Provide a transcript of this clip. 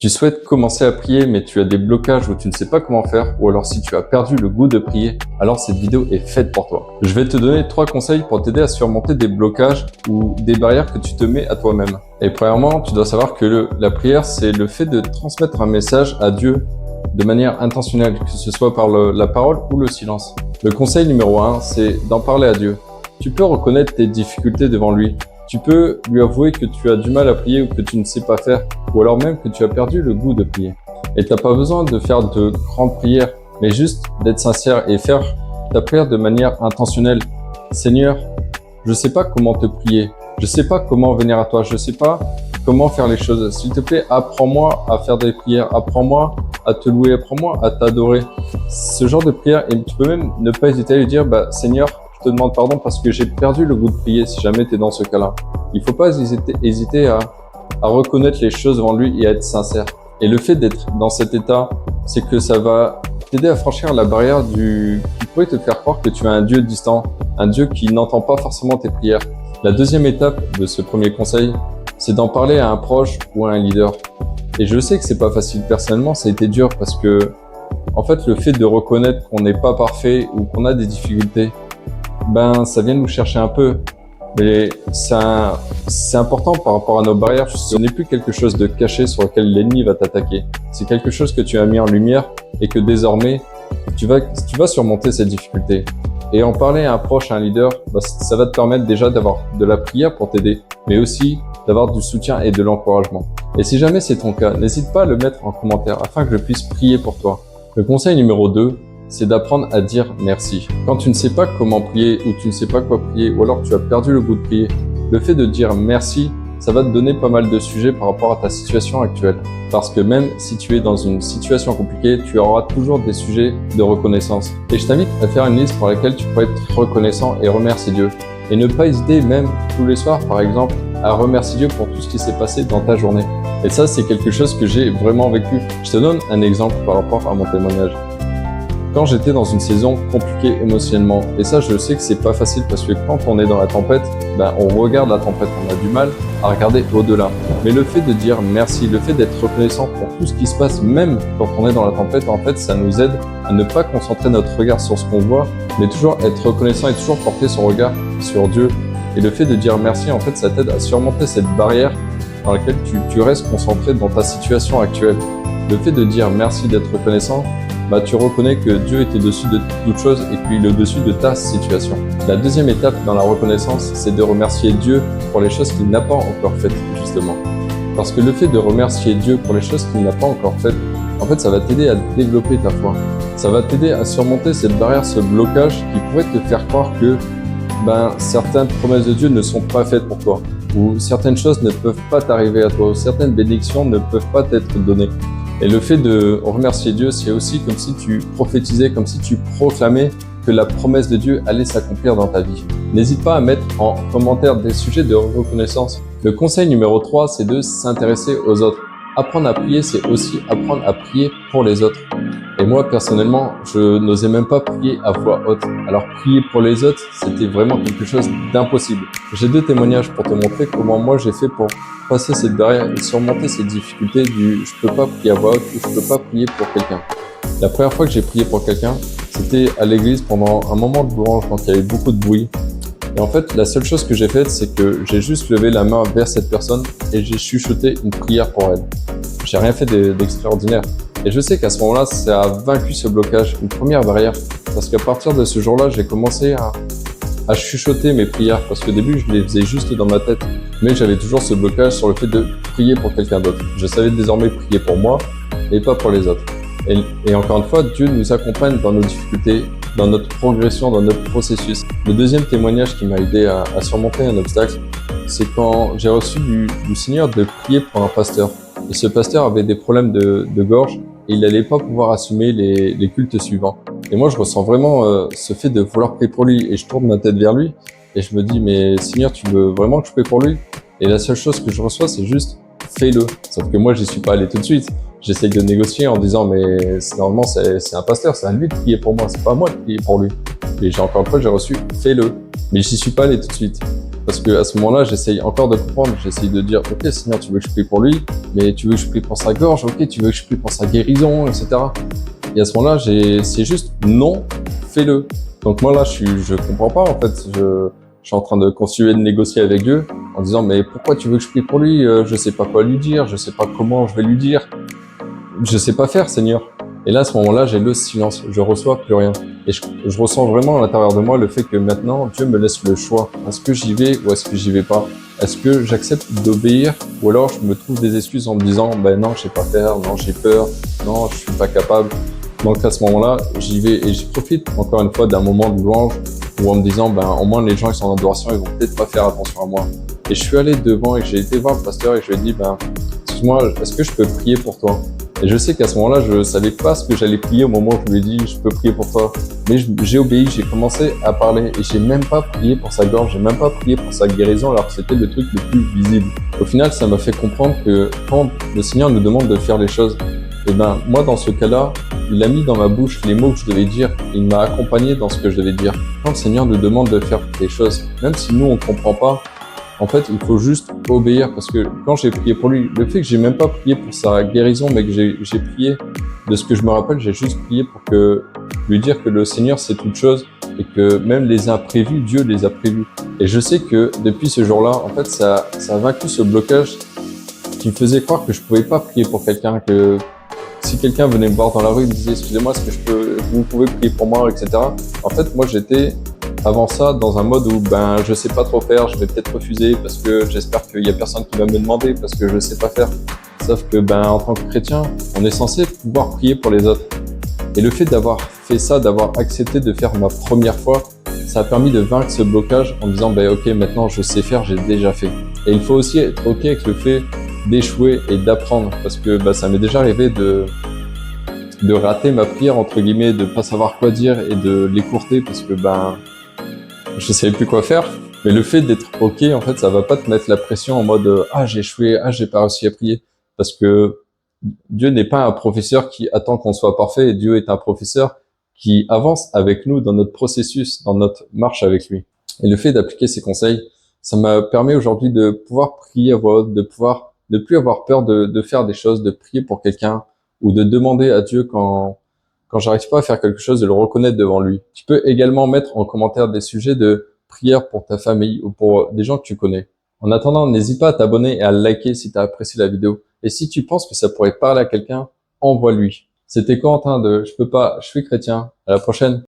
Tu souhaites commencer à prier mais tu as des blocages où tu ne sais pas comment faire, ou alors si tu as perdu le goût de prier, alors cette vidéo est faite pour toi. Je vais te donner 3 conseils pour t'aider à surmonter des blocages ou des barrières que tu te mets à toi-même. Et premièrement, tu dois savoir que la prière, c'est le fait de transmettre un message à Dieu de manière intentionnelle, que ce soit par la parole ou le silence. Le conseil numéro 1, c'est d'en parler à Dieu. Tu peux reconnaître tes difficultés devant lui. Tu peux lui avouer que tu as du mal à prier ou que tu ne sais pas faire, ou alors même que tu as perdu le goût de prier. Et tu n'as pas besoin de faire de grandes prières, mais juste d'être sincère et faire ta prière de manière intentionnelle. Seigneur, je ne sais pas comment te prier, je ne sais pas comment venir à toi, je ne sais pas comment faire les choses. S'il te plaît, apprends-moi à faire des prières, apprends-moi à te louer, apprends-moi à t'adorer. Ce genre de prière, et tu peux même ne pas hésiter à lui dire, Seigneur, je te demande pardon parce que j'ai perdu le goût de prier, si jamais tu es dans ce cas-là. Il ne faut pas hésiter à reconnaître les choses devant lui et à être sincère. Et le fait d'être dans cet état, c'est que ça va t'aider à franchir la barrière qui pourrait te faire croire que tu as un Dieu distant, un Dieu qui n'entend pas forcément tes prières. La deuxième étape de ce premier conseil, c'est d'en parler à un proche ou à un leader. Et je sais que c'est pas facile. Personnellement, ça a été dur parce que, en fait, le fait de reconnaître qu'on n'est pas parfait ou qu'on a des difficultés, ça vient nous chercher un peu. Mais c'est important par rapport à nos barrières. Ce n'est plus quelque chose de caché sur lequel l'ennemi va t'attaquer. C'est quelque chose que tu as mis en lumière et que désormais, tu vas surmonter ces difficultés. Et en parler à un proche, à un leader, ça va te permettre déjà d'avoir de la prière pour t'aider, mais aussi d'avoir du soutien et de l'encouragement. Et si jamais c'est ton cas, n'hésite pas à le mettre en commentaire afin que je puisse prier pour toi. Le conseil numéro 2, c'est d'apprendre à dire merci. Quand tu ne sais pas comment prier ou tu ne sais pas quoi prier ou alors tu as perdu le goût de prier, le fait de dire merci, ça va te donner pas mal de sujets par rapport à ta situation actuelle. Parce que même si tu es dans une situation compliquée, tu auras toujours des sujets de reconnaissance. Et je t'invite à faire une liste pour laquelle tu pourrais être reconnaissant et remercier Dieu. Et ne pas hésiter même tous les soirs, par exemple, à remercier Dieu pour tout ce qui s'est passé dans ta journée. Et ça, c'est quelque chose que j'ai vraiment vécu. Je te donne un exemple par rapport à mon témoignage. Quand j'étais dans une saison compliquée émotionnellement, et ça je sais que c'est pas facile parce que quand on est dans la tempête, on regarde la tempête, on a du mal à regarder au-delà. Mais le fait de dire merci, le fait d'être reconnaissant pour tout ce qui se passe, même quand on est dans la tempête, en fait ça nous aide à ne pas concentrer notre regard sur ce qu'on voit, mais toujours être reconnaissant et toujours porter son regard sur Dieu. Et le fait de dire merci, en fait ça t'aide à surmonter cette barrière dans laquelle tu restes concentré dans ta situation actuelle. Le fait de dire merci, d'être reconnaissant, tu reconnais que Dieu est au-dessus de toute chose et qu'il est au-dessus de ta situation. La deuxième étape dans la reconnaissance, c'est de remercier Dieu pour les choses qu'il n'a pas encore faites, justement. Parce que le fait de remercier Dieu pour les choses qu'il n'a pas encore faites, en fait, ça va t'aider à développer ta foi. Ça va t'aider à surmonter cette barrière, ce blocage qui pourrait te faire croire que certaines promesses de Dieu ne sont pas faites pour toi, ou certaines choses ne peuvent pas t'arriver à toi, ou certaines bénédictions ne peuvent pas t'être données. Et le fait de remercier Dieu, c'est aussi comme si tu prophétisais, comme si tu proclamais que la promesse de Dieu allait s'accomplir dans ta vie. N'hésite pas à mettre en commentaire des sujets de reconnaissance. Le conseil numéro 3, c'est de s'intéresser aux autres. Apprendre à prier, c'est aussi apprendre à prier pour les autres. Et moi, personnellement, je n'osais même pas prier à voix haute. Alors, prier pour les autres, c'était vraiment quelque chose d'impossible. J'ai 2 témoignages pour te montrer comment moi j'ai fait pour passer cette barrière et surmonter cette difficulté du « je peux pas prier à voix haute » ou « je peux pas prier pour quelqu'un ». La première fois que j'ai prié pour quelqu'un, c'était à l'église pendant un moment de louange, donc il y avait beaucoup de bruit. Et en fait, la seule chose que j'ai faite, c'est que j'ai juste levé la main vers cette personne et j'ai chuchoté une prière pour elle. J'ai rien fait d'extraordinaire. Et je sais qu'à ce moment-là, ça a vaincu ce blocage, une première barrière. Parce qu'à partir de ce jour-là, j'ai commencé à chuchoter mes prières. Parce qu'au début, je les faisais juste dans ma tête. Mais j'avais toujours ce blocage sur le fait de prier pour quelqu'un d'autre. Je savais désormais prier pour moi et pas pour les autres. Et encore une fois, Dieu nous accompagne dans nos difficultés, dans notre progression, dans notre processus. Le deuxième témoignage qui m'a aidé à surmonter un obstacle, c'est quand j'ai reçu du Seigneur de prier pour un pasteur. Et ce pasteur avait des problèmes de gorge et il n'allait pas pouvoir assumer les cultes suivants. Et moi, je ressens vraiment ce fait de vouloir prier pour lui. Et je tourne ma tête vers lui et je me dis, mais Seigneur, tu veux vraiment que je prie pour lui? Et la seule chose que je reçois, c'est juste, fais-le. Sauf que moi, j'y suis pas allé tout de suite. J'essaye de négocier en disant, mais normalement, c'est un pasteur, c'est à lui de prier pour moi, c'est pas à moi de prier pour lui. Et encore une fois, j'ai reçu, fais-le. Mais j'y suis pas allé tout de suite. Parce que à ce moment-là, j'essaye encore de comprendre. J'essaye de dire, ok, Seigneur, tu veux que je prie pour lui, mais tu veux que je prie pour sa gorge, ok, tu veux que je prie pour sa guérison, etc. Et à ce moment-là, c'est juste non, fais-le. Donc moi là, je comprends pas en fait. Je suis en train de continuer de négocier avec Dieu en disant, mais pourquoi tu veux que je prie pour lui? Je sais pas quoi lui dire, je sais pas comment je vais lui dire. Je sais pas faire, Seigneur. Et là, à ce moment-là, j'ai le silence. Je reçois plus rien. Et je ressens vraiment à l'intérieur de moi le fait que maintenant, Dieu me laisse le choix. Est-ce que j'y vais ou est-ce que j'y vais pas? Est-ce que j'accepte d'obéir ou alors je me trouve des excuses en me disant, ben non, je sais pas faire, non, j'ai peur, non, je suis pas capable. Donc à ce moment-là, j'y vais et je profite encore une fois d'un moment de louange où en me disant, ben au moins les gens ils sont en adoration, ils vont peut-être pas faire attention à moi. Et je suis allé devant et j'ai été voir le pasteur et je lui ai dit, ben excuse-moi, est-ce que je peux prier pour toi? Et je sais qu'à ce moment-là, je savais pas ce que j'allais prier au moment où je lui ai dit, je peux prier pour toi. Mais j'ai obéi, j'ai commencé à parler et j'ai même pas prié pour sa gorge, j'ai même pas prié pour sa guérison alors que c'était le truc le plus visible. Au final, ça m'a fait comprendre que quand le Seigneur nous demande de faire les choses, et ben moi dans ce cas-là, il a mis dans ma bouche les mots que je devais dire, il m'a accompagné dans ce que je devais dire. Quand le Seigneur nous demande de faire des choses, même si nous on comprend pas, en fait, il faut juste obéir parce que quand j'ai prié pour lui, le fait que j'ai même pas prié pour sa guérison, mais que j'ai prié de ce que je me rappelle, j'ai juste prié pour lui dire que le Seigneur c'est toute chose et que même les imprévus, Dieu les a prévus. Et je sais que depuis ce jour-là, en fait, ça a vaincu ce blocage qui me faisait croire que je pouvais pas prier pour quelqu'un, que si quelqu'un venait me voir dans la rue et me disait excusez-moi, est-ce que vous pouvez prier pour moi, etc. En fait, moi j'étais avant ça dans un mode où ben je sais pas trop faire, je vais peut-être refuser parce que j'espère qu'il y a personne qui va me demander parce que je sais pas faire. Sauf que ben en tant que chrétien, on est censé pouvoir prier pour les autres. Et le fait d'avoir fait ça, d'avoir accepté de faire ma première fois, ça a permis de vaincre ce blocage en me disant ben ok, maintenant je sais faire, j'ai déjà fait. Et il faut aussi être ok avec le fait d'échouer et d'apprendre parce que ben, ça m'est déjà arrivé de rater ma prière entre guillemets, de pas savoir quoi dire et de l'écourter parce que ben je savais plus quoi faire. Mais le fait d'être ok, en fait, ça va pas te mettre la pression en mode ah j'ai échoué, ah j'ai pas réussi à prier, parce que Dieu n'est pas un professeur qui attend qu'on soit parfait. Et Dieu est un professeur qui avance avec nous dans notre processus, dans notre marche avec lui. Et le fait d'appliquer ces conseils, ça m'a permis aujourd'hui de pouvoir prier à voix haute, de pouvoir ne plus avoir peur de faire des choses, de prier pour quelqu'un ou de demander à Dieu quand j'arrive pas à faire quelque chose, de le reconnaître devant lui. Tu peux également mettre en commentaire des sujets de prière pour ta famille ou pour des gens que tu connais. En attendant, n'hésite pas à t'abonner et à liker si tu as apprécié la vidéo. Et si tu penses que ça pourrait parler à quelqu'un, envoie-lui. C'était Corentin de Je peux pas, je suis chrétien. À la prochaine.